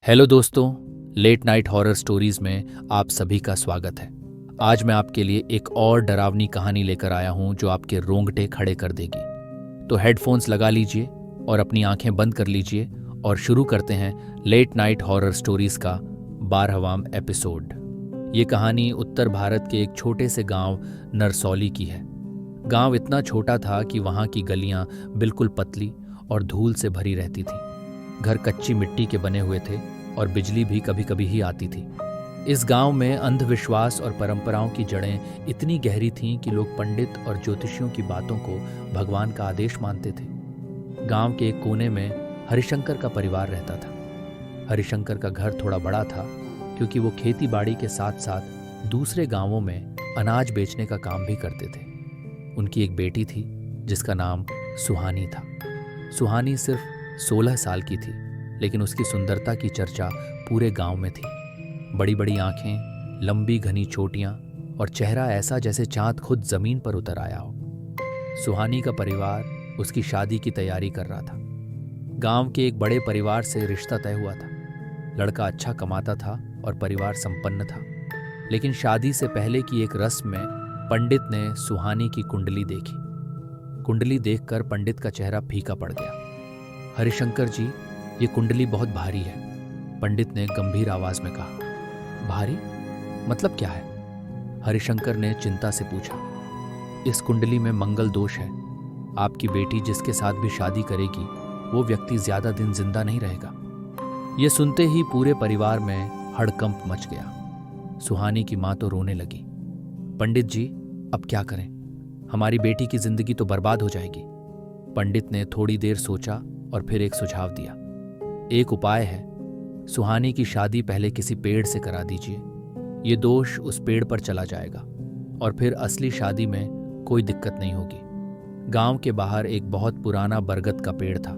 Hello दोस्तों, late night horror stories में आप सभी का स्वागत है। आज मैं आपके लिए एक और डरावनी कहानी लेकर आया हूं जो आपके रोंगटे खड़े कर देगी। तो हेडफोन्स लगा लीजिए और अपनी आंखें बंद कर लीजिए और शुरू करते हैं लेट नाइट हॉरर स्टोरीज का 12वां एपिसोड। ये कहानी उत्तर भारत के एक छोटे से गांव नरसौली की है। गांव इतना छोटा था कि वहां की गलियां बिल्कुल पतली और धूल से भरी रहती थी। घर कच्ची मिट्टी के बने हुए थे और बिजली भी कभी कभी ही आती थी। इस गांव में अंधविश्वास और परंपराओं की जड़ें इतनी गहरी थीं कि लोग पंडित और ज्योतिषियों की बातों को भगवान का आदेश मानते थे। गांव के एक कोने में हरिशंकर का परिवार रहता था। हरिशंकर का घर थोड़ा बड़ा था क्योंकि वो खेती बाड़ी के साथ साथ दूसरे गांवों में अनाज बेचने का काम भी करते थे। उनकी एक बेटी थी जिसका नाम सुहानी था। सुहानी सिर्फ 16 साल की थी, लेकिन उसकी सुंदरता की चर्चा पूरे गांव में थी। बड़ी बड़ी आंखें, लंबी घनी चोटियां और चेहरा ऐसा जैसे चांद खुद जमीन पर उतर आया हो। सुहानी का परिवार उसकी शादी की तैयारी कर रहा था। गांव के एक बड़े परिवार से रिश्ता तय हुआ था। लड़का अच्छा कमाता था और परिवार संपन्न था। लेकिन शादी से पहले की एक रस्म में पंडित ने सुहानी की कुंडली देखी। कुंडली देखकर पंडित का चेहरा फीका पड़ गया। हरिशंकर जी, ये कुंडली बहुत भारी है, पंडित ने गंभीर आवाज में कहा। भारी मतलब क्या है? हरिशंकर ने चिंता से पूछा। इस कुंडली में मंगल दोष है। आपकी बेटी जिसके साथ भी शादी करेगी वो व्यक्ति ज्यादा दिन जिंदा नहीं रहेगा। ये सुनते ही पूरे परिवार में हड़कंप मच गया। सुहानी की मां तो रोने लगी। पंडित जी, अब क्या करें? हमारी बेटी की जिंदगी तो बर्बाद हो जाएगी। पंडित ने थोड़ी देर सोचा और फिर एक सुझाव दिया। एक उपाय है, सुहानी की शादी पहले किसी पेड़ से करा दीजिए। ये दोष उस पेड़ पर चला जाएगा और फिर असली शादी में कोई दिक्कत नहीं होगी। गांव के बाहर एक बहुत पुराना बरगद का पेड़ था।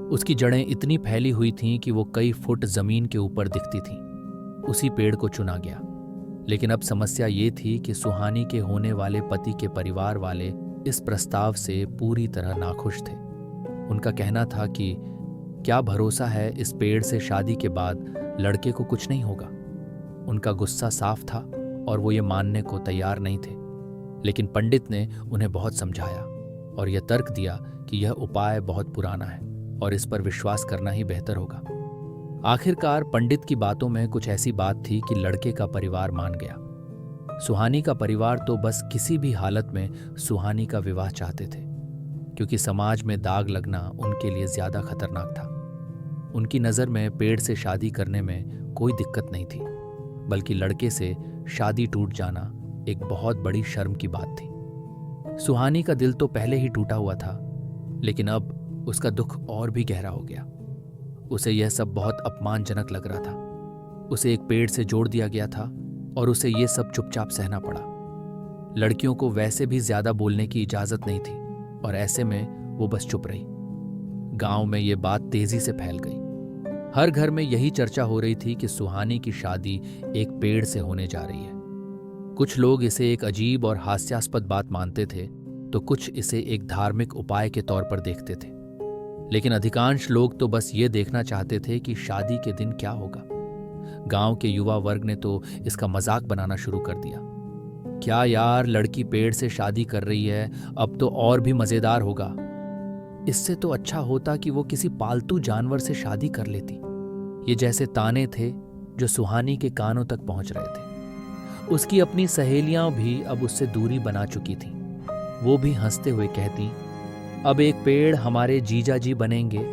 उसकी जड़ें इतनी फैली हुई थीं कि वो कई फुट जमीन के ऊपर दिखती थीं। उसी पेड़ को चुना गया। लेकिन अब समस्या ये थी कि सुहानी के होने वाले पति के परिवार वाले इस प्रस्ताव से पूरी तरह नाखुश थे। उनका कहना था कि क्या भरोसा है इस पेड़ से शादी के बाद लड़के को कुछ नहीं होगा। उनका गुस्सा साफ था और वो ये मानने को तैयार नहीं थे। लेकिन पंडित ने उन्हें बहुत समझाया और यह तर्क दिया कि यह उपाय बहुत पुराना है और इस पर विश्वास करना ही बेहतर होगा। आखिरकार पंडित की बातों में कुछ ऐसी बात थी कि लड़के का परिवार मान गया। सुहानी का परिवार तो बस किसी भी हालत में सुहानी का विवाह चाहते थे, क्योंकि समाज में दाग लगना उनके लिए ज्यादा खतरनाक था। उनकी नज़र में पेड़ से शादी करने में कोई दिक्कत नहीं थी, बल्कि लड़के से शादी टूट जाना एक बहुत बड़ी शर्म की बात थी। सुहानी का दिल तो पहले ही टूटा हुआ था, लेकिन अब उसका दुख और भी गहरा हो गया। उसे यह सब बहुत अपमानजनक लग रहा था। उसे एक पेड़ से जोड़ दिया गया था और उसे यह सब चुपचाप सहना पड़ा। लड़कियों को वैसे भी ज्यादा बोलने की इजाजत नहीं थी और ऐसे में वो बस चुप रही। गांव में ये बात तेजी से फैल गई। हर घर में यही चर्चा हो रही थी कि सुहानी की शादी एक पेड़ से होने जा रही है। कुछ लोग इसे एक अजीब और हास्यास्पद बात मानते थे, तो कुछ इसे एक धार्मिक उपाय के तौर पर देखते थे। लेकिन अधिकांश लोग तो बस ये देखना चाहते थे कि शादी के दिन क्या होगा। गांव के युवा वर्ग ने तो इसका मजाक बनाना शुरू कर दिया। क्या यार, लड़की पेड़ से शादी कर रही है, अब तो और भी मजेदार होगा। इससे तो अच्छा होता कि वो किसी पालतू जानवर से शादी कर लेती। ये जैसे ताने थे जो सुहानी के कानों तक पहुंच रहे थे। उसकी अपनी सहेलियां भी अब उससे दूरी बना चुकी थीं। वो भी हंसते हुए कहती, अब एक पेड़ हमारे जीजा जी बनेंगे।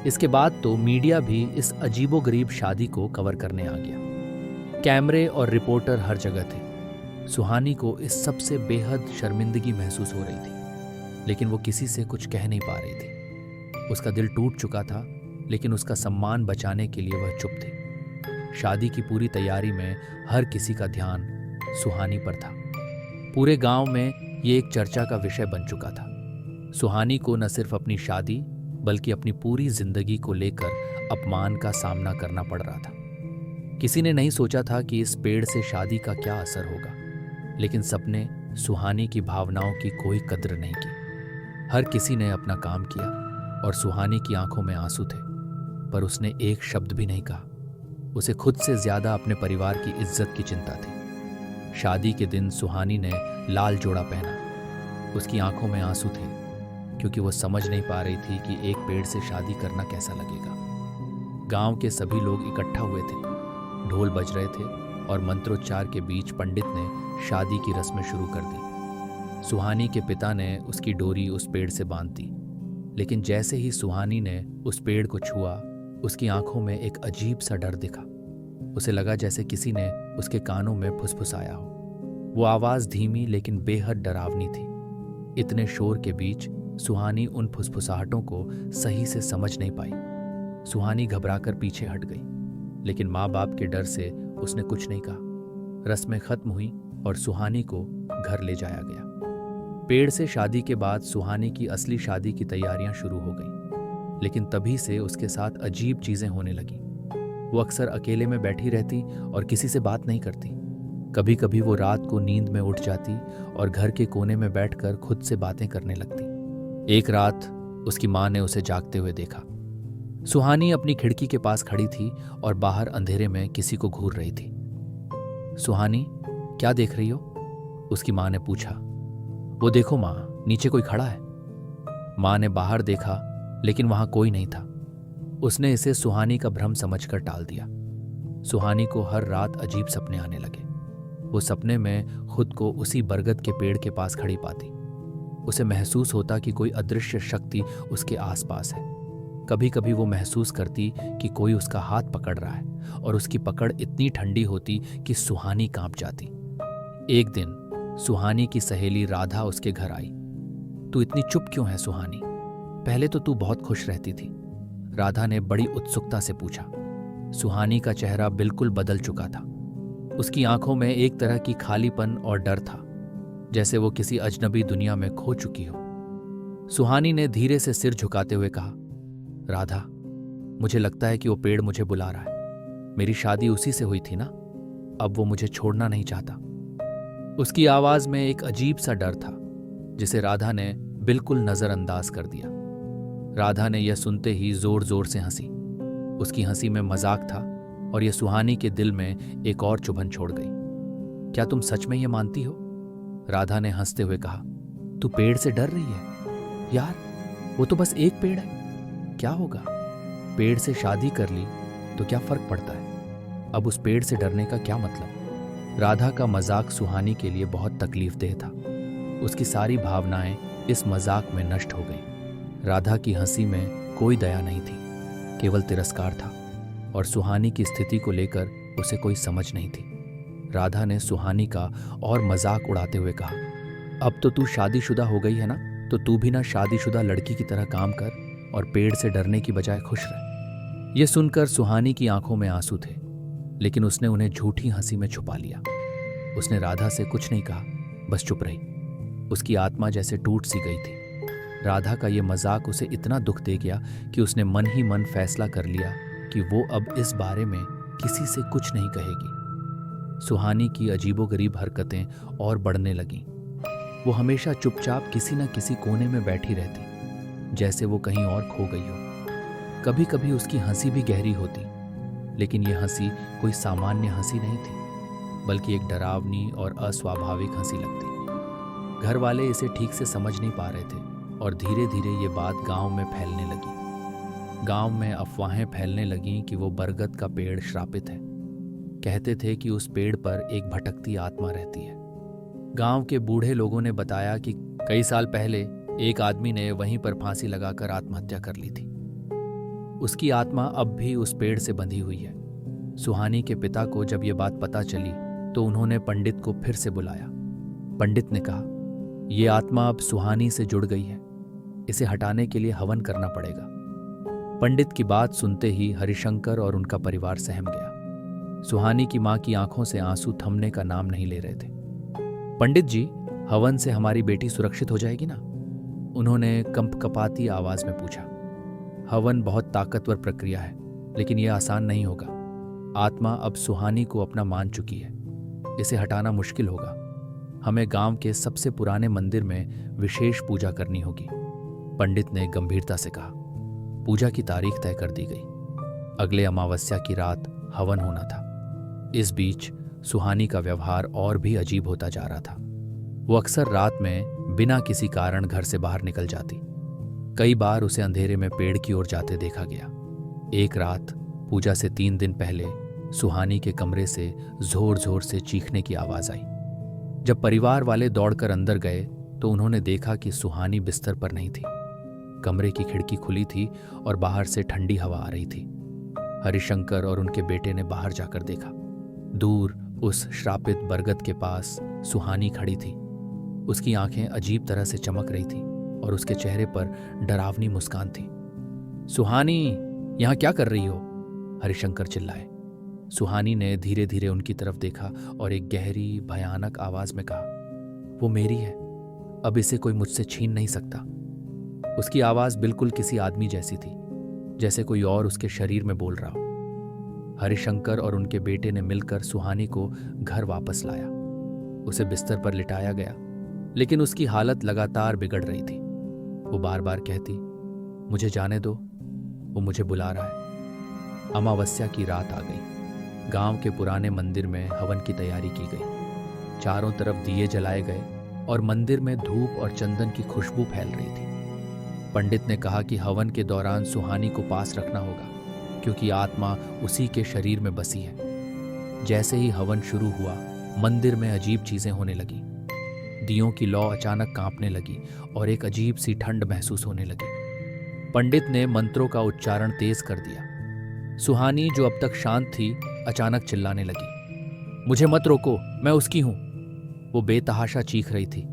इसके बाद तो मीडिया भी इस अजीबोगरीब शादी को कवर करने आ गया। कैमरे और रिपोर्टर हर जगह थे। सुहानी को इस सब से बेहद शर्मिंदगी महसूस हो रही थी, लेकिन वो किसी से कुछ कह नहीं पा रही थी। उसका दिल टूट चुका था, लेकिन उसका सम्मान बचाने के लिए वह चुप थी। शादी की पूरी तैयारी में हर किसी का ध्यान सुहानी पर था। पूरे गांव में ये एक चर्चा का विषय बन चुका था। सुहानी को न सिर्फ अपनी शादी बल्कि अपनी पूरी जिंदगी को लेकर अपमान का सामना करना पड़ रहा था। किसी ने नहीं सोचा था कि इस पेड़ से शादी का क्या असर होगा, लेकिन सबने सुहानी की भावनाओं की कोई कद्र नहीं की। हर किसी ने अपना काम किया और सुहानी की आंखों में आंसू थे, पर उसने एक शब्द भी नहीं कहा। उसे खुद से ज्यादा अपने परिवार की इज्जत की चिंता थी। शादी के दिन सुहानी ने लाल जोड़ा पहना। उसकी आंखों में आंसू थे क्योंकि वो समझ नहीं पा रही थी कि एक पेड़ से शादी करना कैसा लगेगा। गांव के सभी लोग इकट्ठा हुए थे, ढोल बज रहे थे और मंत्रोच्चार के बीच पंडित ने शादी की रस्में शुरू कर दी। सुहानी के पिता ने उसकी डोरी उस पेड़ से बांध दी, लेकिन जैसे ही सुहानी ने उस पेड़ को छुआ, उसकी आंखों में एक अजीब सा डर दिखा। उसे लगा जैसे किसी ने उसके कानों में फुसफुसाया हो। वो आवाज धीमी लेकिन बेहद डरावनी थी। इतने शोर के बीच सुहानी उन फुसफुसाहटों को सही से समझ नहीं पाई। सुहानी घबराकर पीछे हट गई, लेकिन माँ बाप के डर से उसने कुछ नहीं कहा। रस्में खत्म हुई और सुहानी को घर ले जाया गया। पेड़ से शादी के बाद सुहानी की असली शादी की तैयारियां शुरू हो गईं, लेकिन तभी से उसके साथ अजीब चीजें होने लगीं। वो अक्सर अकेले में बैठी रहती और किसी से बात नहीं करती। कभी कभी वो रात को नींद में उठ जाती और घर के कोने में बैठकर खुद से बातें करने लगती। एक रात उसकी माँ ने उसे जागते हुए देखा। सुहानी अपनी खिड़की के पास खड़ी थी और बाहर अंधेरे में किसी को घूर रही थी। सुहानी, क्या देख रही हो? उसकी माँ ने पूछा। वो देखो माँ, नीचे कोई खड़ा है। माँ ने बाहर देखा, लेकिन वहां कोई नहीं था। उसने इसे सुहानी का भ्रम समझकर टाल दिया। सुहानी को हर रात अजीब सपने आने लगे। वो सपने में खुद को उसी बरगद के पेड़ के पास खड़ी पाती। उसे महसूस होता कि कोई अदृश्य शक्ति उसके आसपास है। कभी कभी वो महसूस करती कि कोई उसका हाथ पकड़ रहा है और उसकी पकड़ इतनी ठंडी होती कि सुहानी कांप जाती। एक दिन सुहानी की सहेली राधा उसके घर आई। तू इतनी चुप क्यों है सुहानी? पहले तो तू बहुत खुश रहती थी। राधा ने बड़ी उत्सुकता से पूछा। सुहानी का चेहरा बिल्कुल बदल चुका था। उसकी आंखों में एक तरह की खालीपन और डर था, जैसे वो किसी अजनबी दुनिया में खो चुकी हो। सुहानी ने धीरे से सिर झुकाते हुए कहा, राधा, मुझे लगता है कि वो पेड़ मुझे बुला रहा है। मेरी शादी उसी से हुई थी ना, अब वो मुझे छोड़ना नहीं चाहता। उसकी आवाज में एक अजीब सा डर था, जिसे राधा ने बिल्कुल नजरअंदाज कर दिया। राधा ने यह सुनते ही जोर जोर से हंसी। उसकी हंसी में मजाक था और यह सुहानी के दिल में एक और चुभन छोड़ गई। क्या तुम सच में यह मानती हो? राधा ने हंसते हुए कहा। तू पेड़ से डर रही है? यार, वो तो बस एक पेड़ है, क्या होगा? पेड़ से शादी कर ली तो क्या फर्क पड़ता है? अब उस पेड़ से डरने का क्या मतलब? राधा का मजाक सुहानी के लिए बहुत तकलीफदेह था। उसकी सारी भावनाएं इस मजाक में नष्ट हो गई। राधा की हंसी में कोई दया नहीं थी, केवल तिरस्कार था, और सुहानी की स्थिति को लेकर उसे कोई समझ नहीं थी। राधा ने सुहानी का और मजाक उड़ाते हुए कहा, अब तो तू शादीशुदा हो गई है ना, तो तू भी ना शादीशुदा लड़की की तरह काम कर और पेड़ से डरने की बजाय खुश रह। यह सुनकर सुहानी की आंखों में आंसू थे, लेकिन उसने उन्हें झूठी हंसी में छुपा लिया। उसने राधा से कुछ नहीं कहा, बस चुप रही। उसकी आत्मा जैसे टूट सी गई थी। राधा का यह मजाक उसे इतना दुख दे गया कि उसने मन ही मन फैसला कर लिया कि वो अब इस बारे में किसी से कुछ नहीं कहेगी। सुहानी की अजीबोगरीब हरकतें और बढ़ने लगीं। वो हमेशा चुपचाप किसी न किसी कोने में बैठी रहती, जैसे वो कहीं और खो गई हो। कभी कभी उसकी हंसी भी गहरी होती, लेकिन यह हंसी कोई सामान्य हंसी नहीं थी, बल्कि एक डरावनी और अस्वाभाविक हंसी लगती। घर वाले इसे ठीक से समझ नहीं पा रहे थे और धीरे धीरे ये बात गांव में फैलने लगी। गांव में अफवाहें फैलने लगीं कि वो बरगद का पेड़ श्रापित है। कहते थे कि उस पेड़ पर एक भटकती आत्मा रहती है। गांव के बूढ़े लोगों ने बताया कि कई साल पहले एक आदमी ने वहीं पर फांसी लगाकर आत्महत्या कर ली थी। उसकी आत्मा अब भी उस पेड़ से बंधी हुई है। सुहानी के पिता को जब ये बात पता चली तो उन्होंने पंडित को फिर से बुलाया। पंडित ने कहा, यह आत्मा अब सुहानी से जुड़ गई है, इसे हटाने के लिए हवन करना पड़ेगा। पंडित की बात सुनते ही हरिशंकर और उनका परिवार सहम गया। सुहानी की मां की आंखों से आंसू थमने का नाम नहीं ले रहे थे। पंडित जी, हवन से हमारी बेटी सुरक्षित हो जाएगी ना? उन्होंने कंपकपाती आवाज में पूछा। हवन बहुत ताकतवर प्रक्रिया है, लेकिन यह आसान नहीं होगा। आत्मा अब सुहानी को अपना मान चुकी है, इसे हटाना मुश्किल होगा। हमें गांव के सबसे पुराने मंदिर में विशेष पूजा करनी होगी, पंडित ने गंभीरता से कहा। पूजा की तारीख तय कर दी गई। अगले अमावस्या की रात हवन होना था। इस बीच सुहानी का व्यवहार और भी अजीब होता जा रहा था। वो अक्सर रात में बिना किसी कारण घर से बाहर निकल जाती। कई बार उसे अंधेरे में पेड़ की ओर जाते देखा गया। एक रात पूजा से 3 दिन पहले सुहानी के कमरे से जोर जोर से चीखने की आवाज आई। जब परिवार वाले दौड़कर अंदर गए तो उन्होंने देखा कि सुहानी बिस्तर पर नहीं थी। कमरे की खिड़की खुली थी और बाहर से ठंडी हवा आ रही थी। हरिशंकर और उनके बेटे ने बाहर जाकर देखा। दूर उस श्रापित बरगद के पास सुहानी खड़ी थी। उसकी आंखें अजीब तरह से चमक रही थी और उसके चेहरे पर डरावनी मुस्कान थी। सुहानी, यहां क्या कर रही हो? हरिशंकर चिल्लाए। सुहानी ने धीरे धीरे उनकी तरफ देखा और एक गहरी भयानक आवाज में कहा, वो मेरी है, अब इसे कोई मुझसे छीन नहीं सकता। उसकी आवाज बिल्कुल किसी आदमी जैसी थी, जैसे कोई और उसके शरीर में बोल रहा हो। हरिशंकर और उनके बेटे ने मिलकर सुहानी को घर वापस लाया। उसे बिस्तर पर लिटाया गया, लेकिन उसकी हालत लगातार बिगड़ रही थी। वो बार बार कहती, मुझे जाने दो, वो मुझे बुला रहा है। अमावस्या की रात आ गई। गांव के पुराने मंदिर में हवन की तैयारी की गई। चारों तरफ दिए जलाए गए और मंदिर में धूप और चंदन की खुशबू फैल रही थी। पंडित ने कहा कि हवन के दौरान सुहानी को पास रखना होगा, क्योंकि आत्मा उसी के शरीर में बसी है। जैसे ही हवन शुरू हुआ, मंदिर में अजीब चीजें होने लगी। दियों की लौ अचानक कांपने लगी और एक अजीब सी ठंड महसूस होने लगी। पंडित ने मंत्रों का उच्चारण तेज कर दिया। सुहानी, जो अब तक शांत थी, अचानक चिल्लाने लगी, मुझे मत रोको, मैं उसकी हूं। वो बेतहाशा चीख रही थी।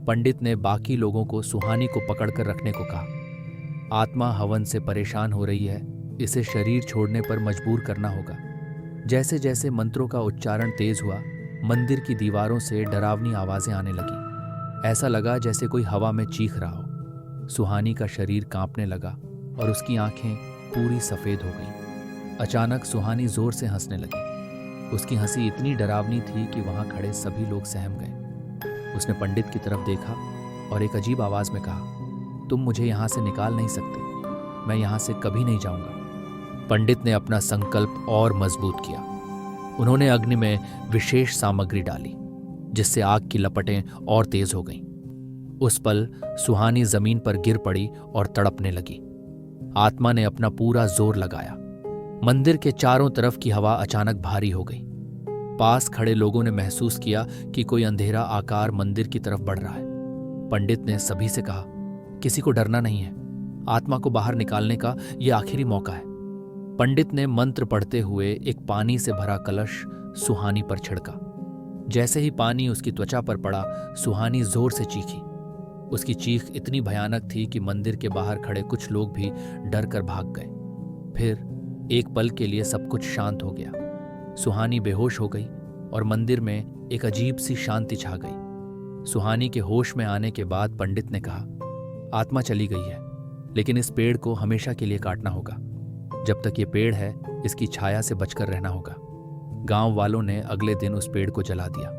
पंडित ने बाकी लोगों को सुहानी को पकड़कर रखने को कहा। आत्मा हवन से परेशान हो रही है, इसे शरीर छोड़ने पर मजबूर करना होगा। जैसे जैसे मंत्रों का उच्चारण तेज हुआ, मंदिर की दीवारों से डरावनी आवाजें आने लगी। ऐसा लगा जैसे कोई हवा में चीख रहा हो। सुहानी का शरीर कांपने लगा और उसकी आंखें पूरी सफेद हो गईं। अचानक सुहानी जोर से हंसने लगी। उसकी हंसी इतनी डरावनी थी कि वहां खड़े सभी लोग सहम गए। उसने पंडित की तरफ देखा और एक अजीब आवाज में कहा, तुम मुझे यहां से निकाल नहीं सकते, मैं यहां से कभी नहीं जाऊंगा। पंडित ने अपना संकल्प और मजबूत किया। उन्होंने अग्नि में विशेष सामग्री डाली, जिससे आग की लपटें और तेज हो गईं। उस पल सुहानी जमीन पर गिर पड़ी और तड़पने लगी। आत्मा ने अपना पूरा जोर लगाया। मंदिर के चारों तरफ की हवा अचानक भारी हो गई। पास खड़े लोगों ने महसूस किया कि कोई अंधेरा आकार मंदिर की तरफ बढ़ रहा है। पंडित ने सभी से कहा, किसी को डरना नहीं है, आत्मा को बाहर निकालने का यह आखिरी मौका है। पंडित ने मंत्र पढ़ते हुए एक पानी से भरा कलश सुहानी पर छिड़का। जैसे ही पानी उसकी त्वचा पर पड़ा, सुहानी जोर से चीखी। उसकी चीख इतनी भयानक थी कि मंदिर के बाहर खड़े कुछ लोग भी डर कर भाग गए। फिर एक पल के लिए सब कुछ शांत हो गया। सुहानी बेहोश हो गई और मंदिर में एक अजीब सी शांति छा गई। सुहानी के होश में आने के बाद पंडित ने कहा, आत्मा चली गई है, लेकिन इस पेड़ को हमेशा के लिए काटना होगा। जब तक ये पेड़ है, इसकी छाया से बचकर रहना होगा। गांव वालों ने अगले दिन उस पेड़ को जला दिया।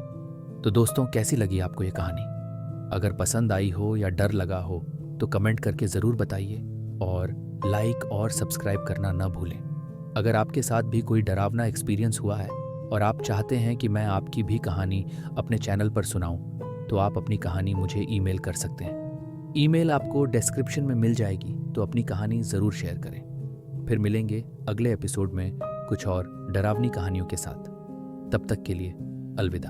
तो दोस्तों, कैसी लगी आपको ये कहानी? अगर पसंद आई हो या डर लगा हो तो कमेंट करके ज़रूर बताइए और लाइक और सब्सक्राइब करना न भूलें। अगर आपके साथ भी कोई डरावना एक्सपीरियंस हुआ है और आप चाहते हैं कि मैं आपकी भी कहानी अपने चैनल पर सुनाऊं, तो आप अपनी कहानी मुझे ईमेल कर सकते हैं। ईमेल आपको डिस्क्रिप्शन में मिल जाएगी, तो अपनी कहानी ज़रूर शेयर करें। फिर मिलेंगे अगले एपिसोड में कुछ और डरावनी कहानियों के साथ। तब तक के लिए अलविदा।